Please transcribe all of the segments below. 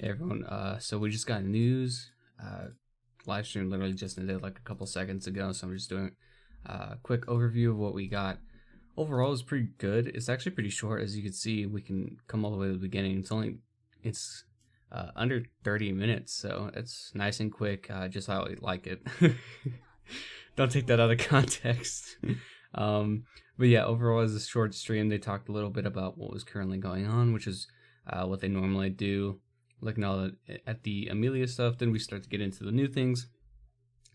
Hey everyone, so we just got news. Live stream literally just ended like a couple seconds ago, so I'm just doing a quick overview of what we got. Overall, it's pretty good. It's actually pretty short, as you can see. We can come all the way to the beginning. It's under 30 minutes, so it's nice and quick. Just how I like it. Don't take that out of context. But yeah, overall, as a short stream, they talked a little bit about what was currently going on, which is what they normally do. Looking at the Amelia stuff, then we start to get into the new things.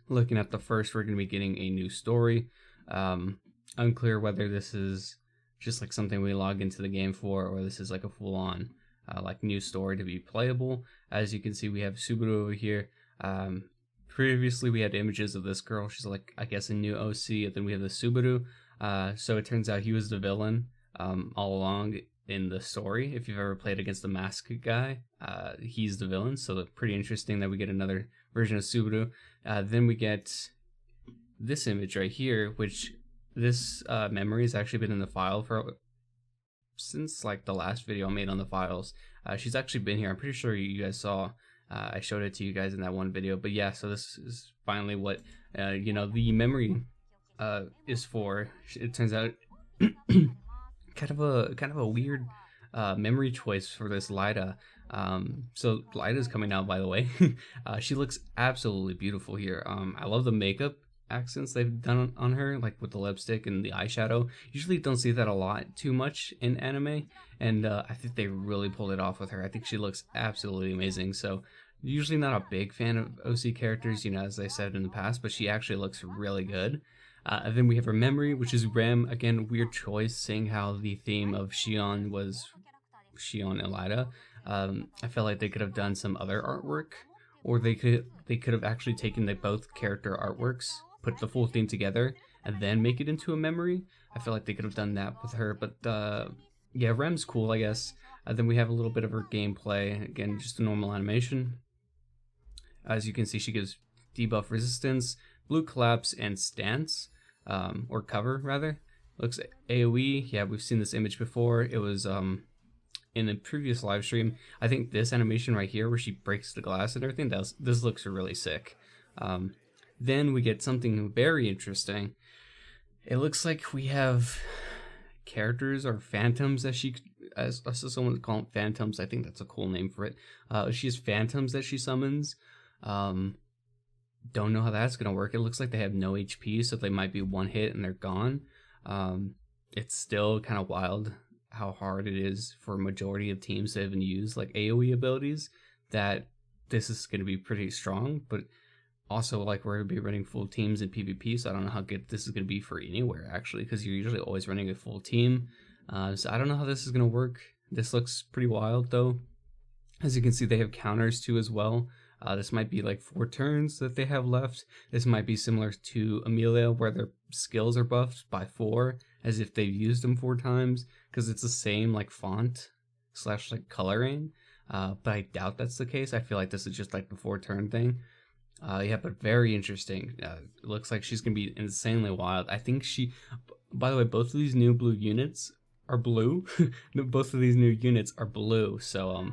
Looking at the first, we're going to be getting a new story. Unclear whether this is just like something we log into the game for, or this is like a full-on like new story to be playable. As you can see, we have Subaru over here. Previously, we had images of this girl. She's like, I guess, a new OC, and then we have the Subaru. So it turns out he was the villain all along in the story. If you've ever played against the masked guy, he's the villain, so it's pretty interesting that we get another version of Subaru. Then we get this image right here, which this memory has actually been in the file for since like the last video I made on the files. She's actually been here. I'm pretty sure you guys saw. I showed it to you guys in that one video. But yeah, so this is finally what the memory is for. It turns out kind of a weird memory choice for this Leida. So Leida's coming out, by the way. She looks absolutely beautiful here. I love the makeup accents they've done on her, like with the lipstick and the eyeshadow. Usually don't see that a lot too much in anime, and I think they really pulled it off with her. I think she looks absolutely amazing. So usually not a big fan of OC characters, as I said in the past, but she actually looks really good. And then we have her memory, which is Rem. Again, weird choice, seeing how the theme of Shion was Shion and Leida. I felt like they could have done some other artwork, or they could have actually taken the both character artworks, put the full theme together, and then make it into a memory. I feel like they could have done that with her, but yeah, Rem's cool, I guess. Then we have a little bit of her gameplay. Again, just a normal animation. As you can see, she gives debuff resistance, blue collapse, and stance, or cover rather. Looks AoE. Yeah, we've seen this image before. It was in the previous live stream. I think this animation right here, where she breaks the glass and everything, this looks really sick. Then we get something very interesting. It looks like we have characters or phantoms that as someone would call them phantoms. I think that's a cool name for it. She has phantoms that she summons. Don't know how that's gonna work. It looks like they have no HP, so they might be one hit and they're gone. It's still kind of wild how hard it is for a majority of teams to even use like AoE abilities, that this is going to be pretty strong. But also, like, we're going to be running full teams in PvP, so I don't know how good this is going to be for anywhere, actually, because you're usually always running a full team. So I don't know how this is going to work. This looks pretty wild, though. As you can see, they have counters too as well. This might be like 4 turns that they have left. This might be similar to Amelia, where their skills are buffed by 4, as if they've used them 4 times, because it's the same like font / like coloring. But I doubt that's the case. I feel like this is just like the 4-turn thing. Yeah, but very interesting. It looks like she's gonna be insanely wild. I think by the way, both of these new blue units are blue. Both of these new units are blue. So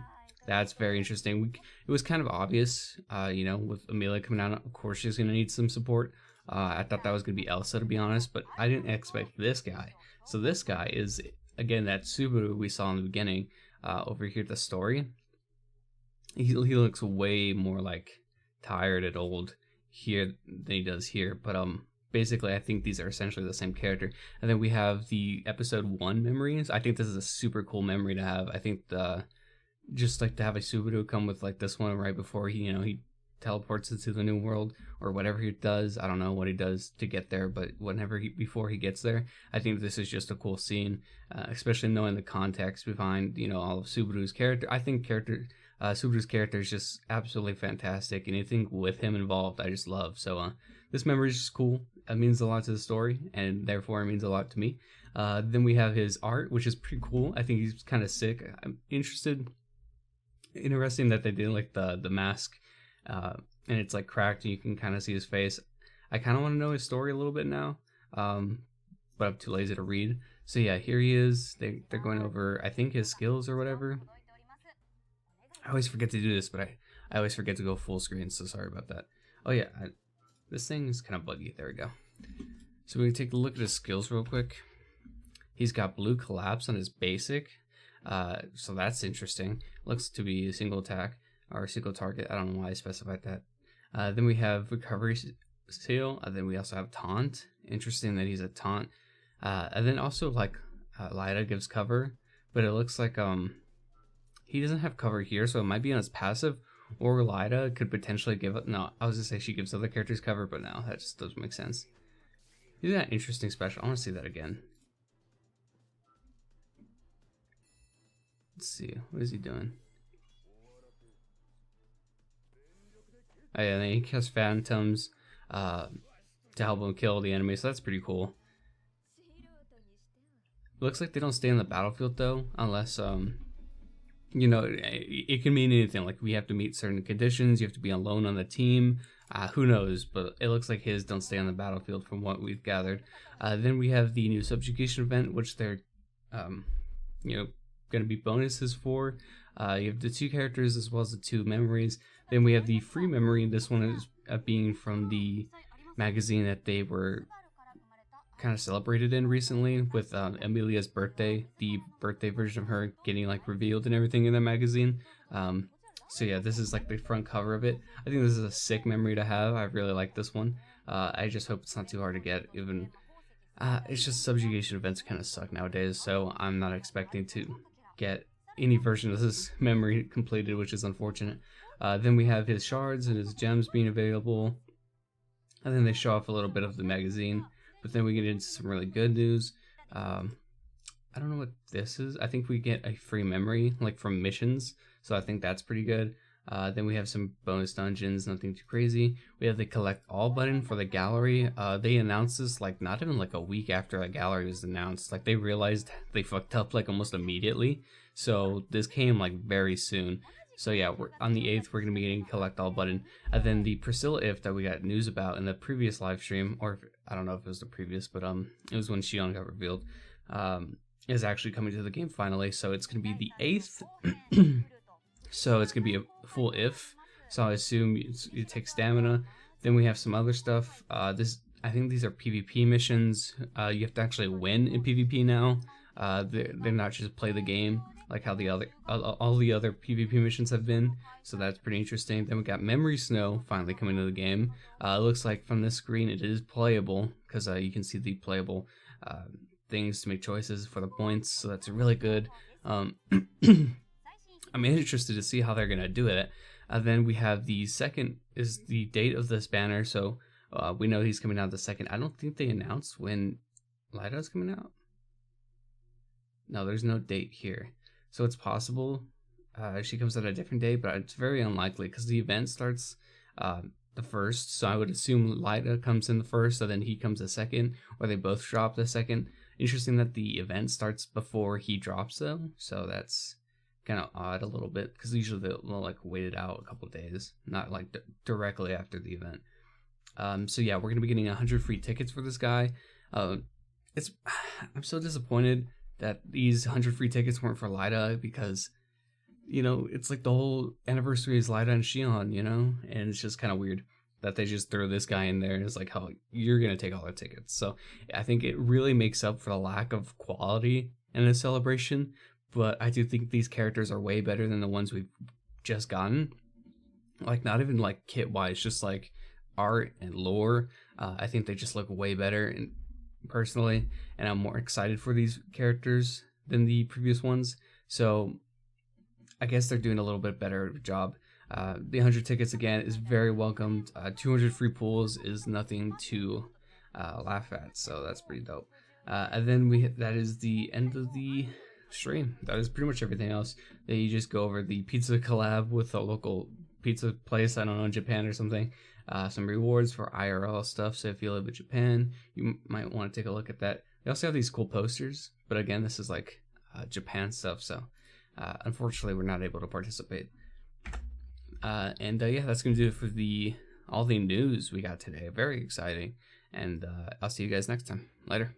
that's very interesting. It was kind of obvious, with Amelia coming out. Of course, she's gonna need some support. I thought that was gonna be Elsa, to be honest, but I didn't expect this guy. So this guy is, again, that Subaru we saw in the beginning. Over here, the story. He looks way more like tired and old here than he does here. But basically, I think these are essentially the same character. And then we have the episode 1 memories. I think this is a super cool memory to have. I think just like to have a Subaru come with like this one right before he teleports into the new world, or whatever he does. I don't know what he does to get there, but before he gets there, I think this is just a cool scene, especially knowing the context behind all of Subaru's character. I think Subaru's character is just absolutely fantastic. Anything with him involved, I just love. So this memory is just cool. It means a lot to the story, and therefore it means a lot to me. Then we have his art, which is pretty cool. I think he's kind of sick. I'm interesting that they did like the mask, and it's like cracked and you can kind of see his face. I kind of want to know his story a little bit now, but I'm too lazy to read. So yeah, here he is. They're going over, I think, his skills or whatever. always forget to do this, but I always forget to go full screen, so sorry about that. Oh yeah, this thing is kind of buggy. There we go. So we can take a look at his skills real quick. He's got blue collapse on his basic, so that's interesting. Looks to be a single attack or a single target. I don't know why I specified that. Then we have recovery seal. Then we also have taunt. Interesting that he's a taunt. And then also like Leida gives cover, but it looks like he doesn't have cover here, so it might be on his passive. Or Leida could potentially give it. No, I was gonna say she gives other characters cover, but no, that just doesn't make sense. He's got an interesting special. I want to see that again. Let's see, what is he doing? Oh yeah, and then he casts phantoms to help him kill the enemy, so that's pretty cool. Looks like they don't stay on the battlefield though, unless you know, it can mean anything. Like we have to meet certain conditions, you have to be alone on the team. Who knows? But it looks like his don't stay on the battlefield from what we've gathered. Then we have the new subjugation event, which they're you know, going to be bonuses for. You have the 2 characters as well as the 2 memories. Then we have the free memory. This one is being from the magazine that they were kind of celebrated in recently with Emilia's birthday, the birthday version of her getting like revealed and everything in the magazine. So yeah, this is like the front cover of it. I think this is a sick memory to have. I really like this one. I just hope it's not too hard to get. Even it's just subjugation events kind of suck nowadays, so I'm not expecting to get any version of this memory completed, which is unfortunate. Then we have his shards and his gems being available, and then they show off a little bit of the magazine. But then we get into some really good news. I don't know what this is. I think we get a free memory, like from missions. So I think that's pretty good. Then we have some bonus dungeons, nothing too crazy. We have the collect all button for the gallery. They announced this like not even like a week after the gallery was announced. Like they realized they fucked up like almost immediately. So this came like very soon. So yeah, we're on the 8th, we're going to be getting collect all button. And then the Priscilla if that we got news about in the previous live stream, or if, I don't know if it was the previous, but it was when Shion got revealed, is actually coming to the game finally. So it's going to be the 8th. So it's going to be a full if. So I assume you take stamina. Then we have some other stuff. I think these are PvP missions. You have to actually win in PvP now. They're not just play the game like how all the other PvP missions have been. So that's pretty interesting. Then we got Memory Snow finally coming to the game. It looks like from this screen it is playable because you can see the playable things to make choices for the points. So that's really good. I'm interested to see how they're gonna do it. Then we have the 2nd is the date of this banner. So we know he's coming out the 2nd. I don't think they announced when Leida's coming out. No, there's no date here. So it's possible she comes out a different day, but it's very unlikely because the event starts the 1st. So I would assume Leida comes in the 1st, and then he comes the 2nd, or they both drop the 2nd. Interesting that the event starts before he drops though. So that's kind of odd a little bit because usually they'll like wait it out a couple days, not like directly after the event. So yeah, we're gonna be getting 100 free tickets for this guy. I'm so disappointed that these 100 free tickets weren't for Leida because, you know, it's like the whole anniversary is Leida and Shion, you know, and it's just kind of weird that they just throw this guy in there and it's like, how you're gonna take all the tickets. So I think it really makes up for the lack of quality in a celebration. But I do think these characters are way better than the ones we've just gotten. Like, not even like kit wise, just like art and lore. I think they just look way better, and personally, and I'm more excited for these characters than the previous ones. So I guess they're doing a little bit better job. The 100 tickets again is very welcomed. 200 free pools is nothing to laugh at, so that's pretty dope. And then that is the end of the stream. That is pretty much everything else. That you just go over the pizza collab with a local pizza place, I don't know, in Japan or something. Some rewards for IRL stuff, so if you live in Japan, you might want to take a look at that. They also have these cool posters, but again, this is like Japan stuff, so unfortunately we're not able to participate. Yeah, that's gonna do it for all the news we got today. Very exciting, and I'll see you guys next time. Later.